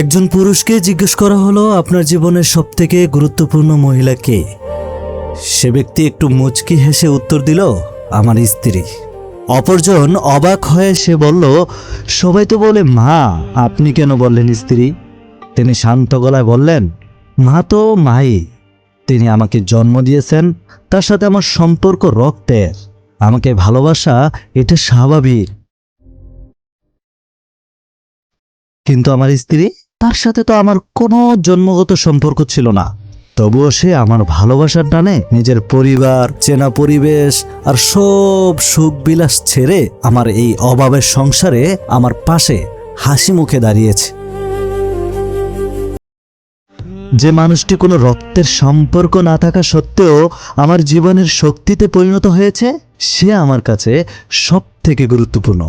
একজন পুরুষকে জিজ্ঞেস করা হলো আপনার জীবনের সবথেকে গুরুত্বপূর্ণ মহিলা কে। সে ব্যক্তি একটু মুচকি হেসে উত্তর দিল, আমার স্ত্রী। অপরজন অবাক হয়ে সে বলল, সবাই তো বলে মা, আপনি কেন বললেন স্ত্রী? তিনি শান্ত গলায় বললেন, মা তো মাই, তিনি আমাকে জন্ম দিয়েছেন, তার সাথে আমার সম্পর্ক রক্তের, আমাকে ভালোবাসা এটা স্বাভাবিক। কিন্তু আমার স্ত্রী, তার সাথে তো আমার কোনো জন্মগত সম্পর্ক ছিল না, তবুও সে আমার ভালোবাসার টানে নিজের পরিবার, চেনা পরিবেশ আর সব সুখ বিলাস ছেড়ে আমার এই অভাবের সংসারে আমার পাশে হাসি মুখে দাঁড়িয়েছে। যে মানুষটি কোনো রক্তের সম্পর্ক না থাকা সত্ত্বেও আমার জীবনের শক্তিতে পরিণত হয়েছে, সে আমার কাছে সব থেকে গুরুত্বপূর্ণ।